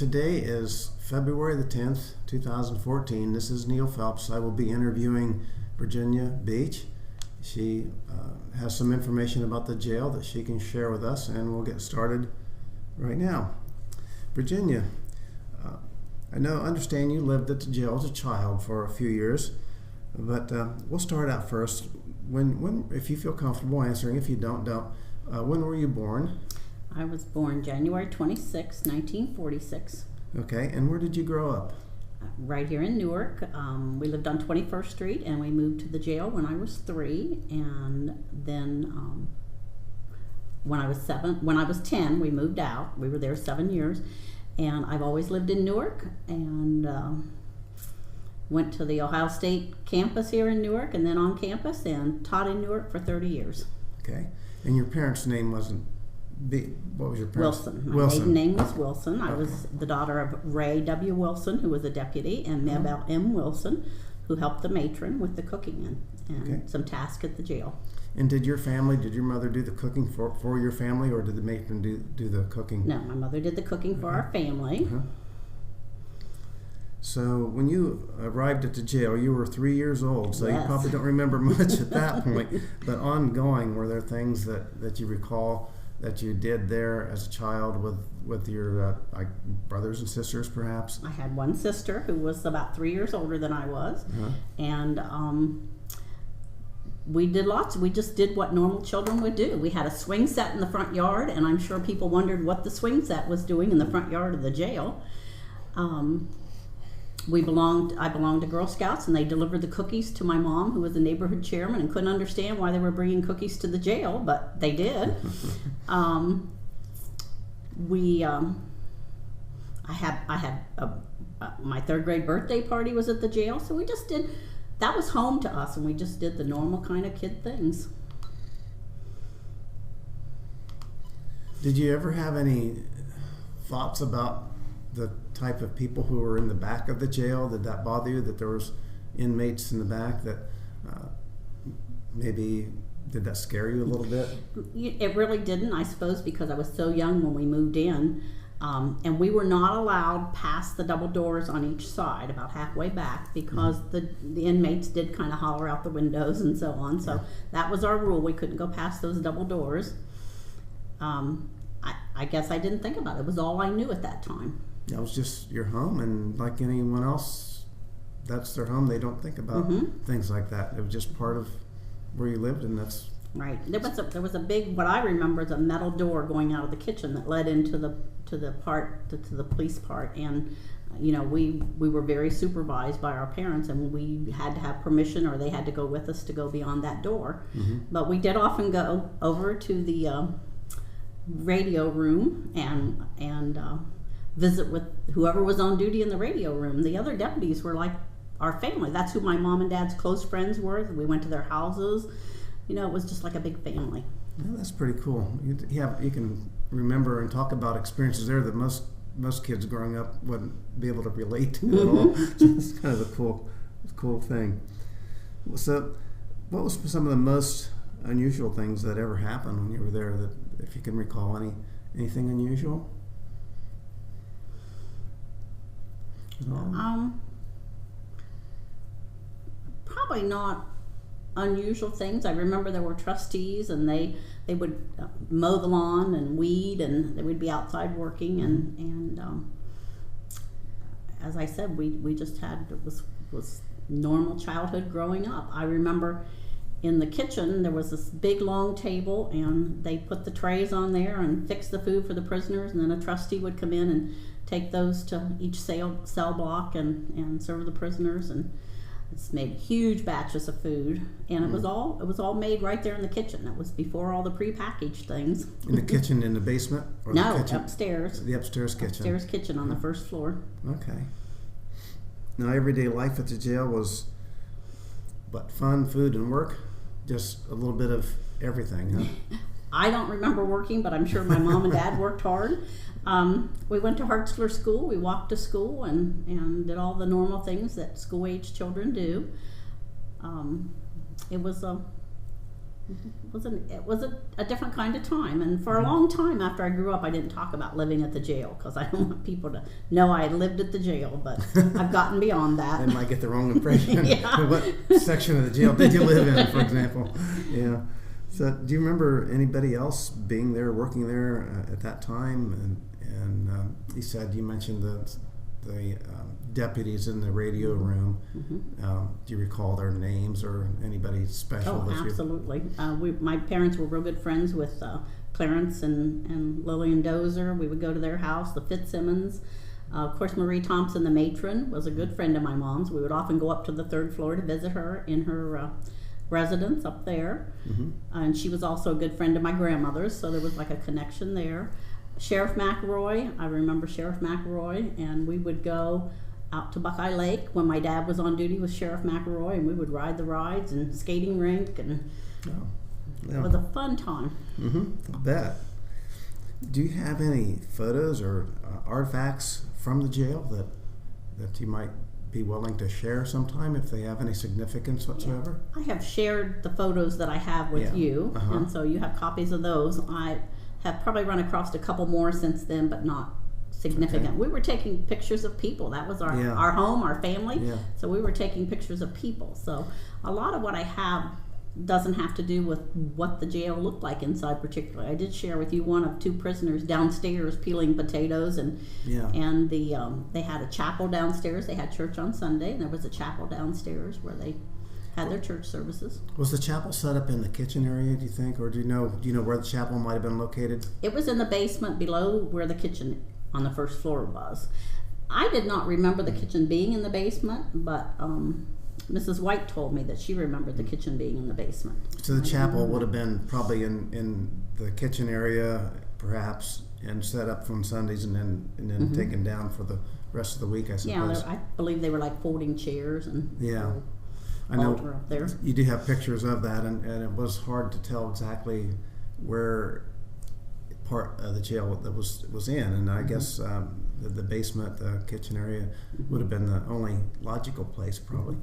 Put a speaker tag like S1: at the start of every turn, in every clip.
S1: Today is February the 10th, 2014. This is Neil Phelps. I will be interviewing Virginia Beach. She has some information about the jail that she can share with us, and we'll get started right now. Virginia, I understand you lived at the jail as a child for a few years, but we'll start out first. When, if you feel comfortable answering, if you don't. When were you born?
S2: I was born January 26, 1946.
S1: Okay, and where did you grow up?
S2: Right here in Newark. We lived on 21st Street, and we moved to the jail when I was 3, and then when I was 10, we moved out. We were there 7 years, and I've always lived in Newark, and went to the Ohio State campus here in Newark, and then on campus, and taught in Newark for 30 years.
S1: Okay, and your parents' name wasn't what was your parents?
S2: Wilson. My maiden name was Wilson. I was the daughter of Ray W. Wilson, who was a deputy, and Mabel M. Wilson, who helped the matron with the cooking and some tasks at the jail.
S1: And did your mother do the cooking for your family, or did the matron do the cooking?
S2: No, my mother did the cooking for our family.
S1: So when you arrived at the jail, you were 3 years old, so
S2: Yes.
S1: you probably don't remember much at that point. But ongoing, were there things that you recall that you did there as a child with your brothers and sisters, perhaps?
S2: I had one sister who was about 3 years older than I was, and we did lots. We just did what normal children would do. We had a swing set in the front yard, and I'm sure people wondered what the swing set was doing in the front yard of the jail. I belonged to Girl Scouts, and they delivered the cookies to my mom, who was the neighborhood chairman, and couldn't understand why they were bringing cookies to the jail, but they did. I had my 3rd grade birthday party was at the jail, so we just did. That was home to us, and we just did the normal kind of kid things.
S1: Did you ever have any thoughts about the type of people who were in the back of the jail? Did that bother you, that there was inmates in the back that maybe did that scare you a little bit?
S2: It really didn't, I suppose, because I was so young when we moved in, and we were not allowed past the double doors on each side, about halfway back, because the inmates did kind of holler out the windows and so on. So that was our rule. We couldn't go past those double doors. I guess I didn't think about it. It was all I knew at that time.
S1: That was just your home, and like anyone else, that's their home. They don't think about things like that. It was just part of where you lived, and that's
S2: right. There was a big, what I remember is a metal door going out of the kitchen that led into the police part, and we were very supervised by our parents, and we had to have permission, or they had to go with us to go beyond that door. But we did often go over to the radio room and visit with whoever was on duty in the radio room. The other deputies were like our family. That's who my mom and dad's close friends were. We went to their houses. It was just like a big family.
S1: Yeah, that's pretty cool. You can remember and talk about experiences there that most kids growing up wouldn't be able to relate to at all. So it's kind of a cool thing. So what was some of the most unusual things that ever happened when you were there, that if you can recall anything unusual?
S2: Probably not unusual things. I remember there were trustees, and they would mow the lawn and weed, and they would be outside working, and as I said, we just had, it was normal childhood growing up. I remember in the kitchen there was this big long table, and they put the trays on there and fixed the food for the prisoners, and then a trustee would come in and take those to each cell block and serve the prisoners, and it's made huge batches of food, and it was all made right there in the kitchen. It was before all the prepackaged things.
S1: In the kitchen in the basement? Or
S2: no,
S1: the kitchen?
S2: Upstairs.
S1: The upstairs kitchen.
S2: Upstairs kitchen on the first floor.
S1: Okay. Now, everyday life at the jail was fun, food, and work? Just a little bit of everything, huh?
S2: I don't remember working, but I'm sure my mom and dad worked hard. We went to Hartzler School. We walked to school and did all the normal things that school-age children do. It was it was a different kind of time, and for a long time after I grew up, I didn't talk about living at the jail because I don't want people to know I lived at the jail. But I've gotten beyond that.
S1: They might get the wrong impression.
S2: Yeah.
S1: What section of the jail did you live in, for example? Yeah. So, do you remember anybody else being there, working there at that time? And you mentioned the deputies in the radio room. Do you recall their names or anybody special?
S2: Oh, absolutely. My parents were real good friends with Clarence and Lillian Dozer. We would go to their house, the Fitzsimmons. Of course, Marie Thompson, the matron, was a good friend of my mom's. We would often go up to the 3rd floor to visit her in her residence up there. And she was also a good friend of my grandmother's, so there was like a connection there. Sheriff McElroy, I remember Sheriff McElroy, and we would go out to Buckeye Lake when my dad was on duty with Sheriff McElroy, and we would ride the rides and skating rink, and it was a fun time.
S1: I bet. Do you have any photos or artifacts from the jail that you might be willing to share sometime if they have any significance whatsoever?
S2: I have shared the photos that I have with you, and so you have copies of those. I have probably run across a couple more since then, but not significant. Okay. We were taking pictures of people. That was our home, our family. Yeah. So we were taking pictures of people. So a lot of what I have doesn't have to do with what the jail looked like inside particularly. I did share with you one of 2 prisoners downstairs peeling potatoes, and they had a chapel downstairs. They had church on Sunday, and there was a chapel downstairs where they had their church services.
S1: Was the chapel set up in the kitchen area, do you think, or do you know where the chapel might have been located?
S2: It was in the basement below where the kitchen on the 1st floor was. I did not remember the kitchen being in the basement, but Mrs. White told me that she remembered the kitchen being in the basement.
S1: So the chapel would have been probably in the kitchen area, perhaps, and set up from Sundays and then taken down for the rest of the week, I suppose.
S2: Yeah, I believe they were like folding chairs and
S1: I know
S2: up there.
S1: You do have pictures of that, and it was hard to tell exactly where part of the jail that was in, and I guess the basement, the kitchen area would have been the only logical place probably.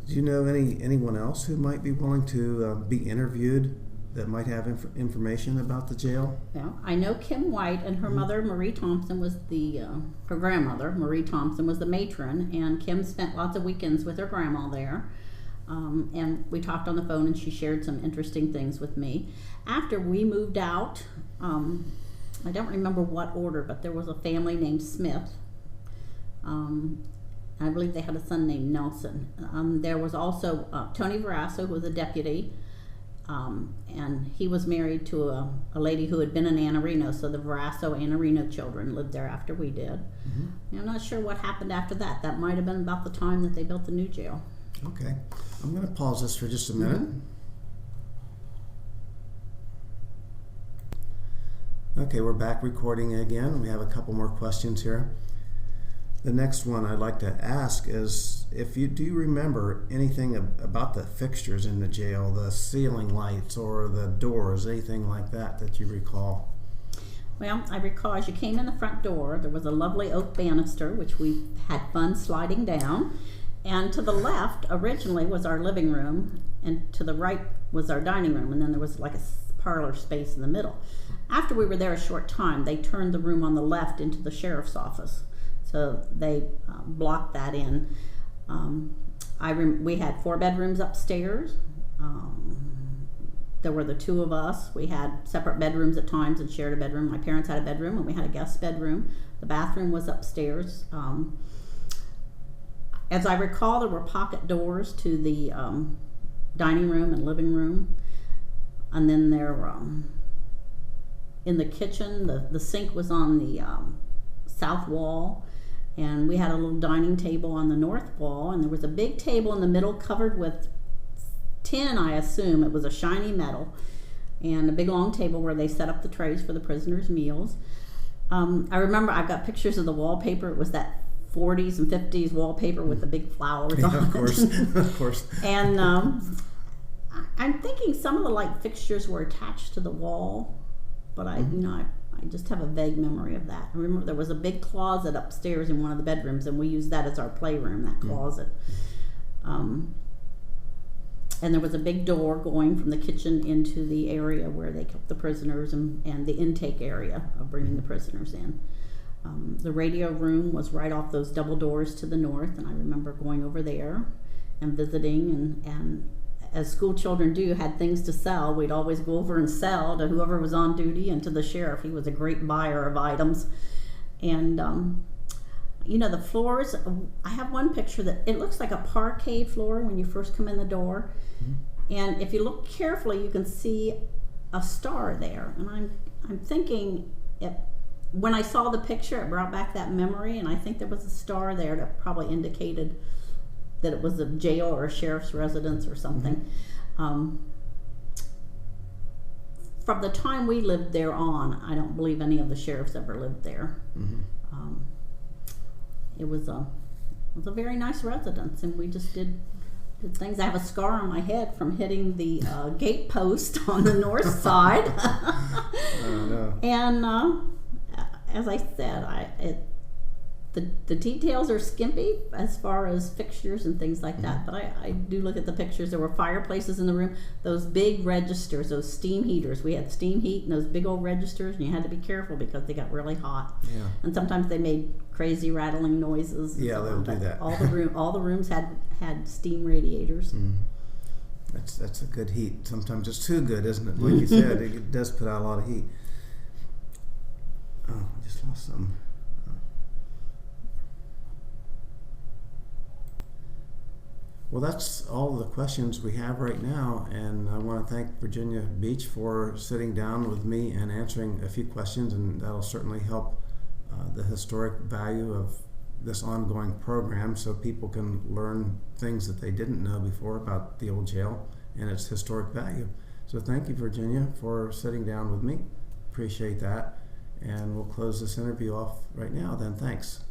S1: Do you know anyone else who might be willing to be interviewed that might have information about the jail?
S2: Yeah, I know Kim White, and her mother, Marie Thompson, was her grandmother, Marie Thompson, was the matron, and Kim spent lots of weekends with her grandma there. And we talked on the phone, and she shared some interesting things with me. After we moved out, I don't remember what order, but there was a family named Smith. I believe they had a son named Nelson. There was also Tony Verasso, who was a deputy, and he was married to a lady who had been in Anarino, so the Verasso Anarino children lived there after we did. I'm not sure what happened after that. That might have been about the time that they built the new jail.
S1: Okay. I'm going to pause this for just a minute. Okay, we're back recording again. We have a couple more questions here. The next one I'd like to ask is, do you remember anything about the fixtures in the jail, the ceiling lights or the doors, anything like that you recall?
S2: Well, I recall as you came in the front door, there was a lovely oak banister, which we had fun sliding down. And to the left, originally, was our living room, and to the right was our dining room, and then there was like a parlor space in the middle. After we were there a short time, they turned the room on the left into the sheriff's office. So they blocked that in. We had 4 bedrooms upstairs. There were the 2 of us. We had separate bedrooms at times and shared a bedroom. My parents had a bedroom, and we had a guest bedroom. The bathroom was upstairs. As I recall, there were pocket doors to the dining room and living room. And then there, in the kitchen, the sink was on the south wall. And we had a little dining table on the north wall, and there was a big table in the middle covered with tin, I assume. It was a shiny metal, and a big long table where they set up the trays for the prisoners' meals. I remember I've got pictures of the wallpaper. It was that 40s and 50s wallpaper with the big flowers on it.
S1: Of course, of course.
S2: And I'm thinking some of the light fixtures were attached to the wall, but I just have a vague memory of that. I remember there was a big closet upstairs in one of the bedrooms, and we used that as our playroom, that closet. and there was a big door going from the kitchen into the area where they kept the prisoners and the intake area of bringing the prisoners in. The radio room was right off those double doors to the north, and I remember going over there and visiting, and as school children do, had things to sell. We'd always go over and sell to whoever was on duty and to the sheriff. He was a great buyer of items. And you know, the floors, I have one picture that it looks like a parquet floor when you first come in the door. And if you look carefully, you can see a star there. And I'm thinking, when I saw the picture, it brought back that memory, and I think there was a star there that probably indicated that it was a jail or a sheriff's residence or something. From the time we lived there on, I don't believe any of the sheriffs ever lived there. It was a very nice residence, and we just did things. I have a scar on my head from hitting the gate post on the north side.
S1: No.
S2: And as I said, the details are skimpy as far as fixtures and things like that, but I do look at the pictures. There were fireplaces in the room, those big registers, those steam heaters. We had steam heat and those big old registers, and you had to be careful because they got really hot.
S1: Yeah.
S2: And sometimes they made crazy rattling noises.
S1: Yeah, they'll do that.
S2: All the rooms had steam radiators.
S1: That's a good heat. Sometimes it's too good, isn't it? Like you said, it does put out a lot of heat. Oh, I just lost some. Well, that's all the questions we have right now, and I want to thank Virginia Beach for sitting down with me and answering a few questions, and that'll certainly help the historic value of this ongoing program so people can learn things that they didn't know before about the old jail and its historic value. So thank you, Virginia, for sitting down with me. Appreciate that, and we'll close this interview off right now then. Thanks.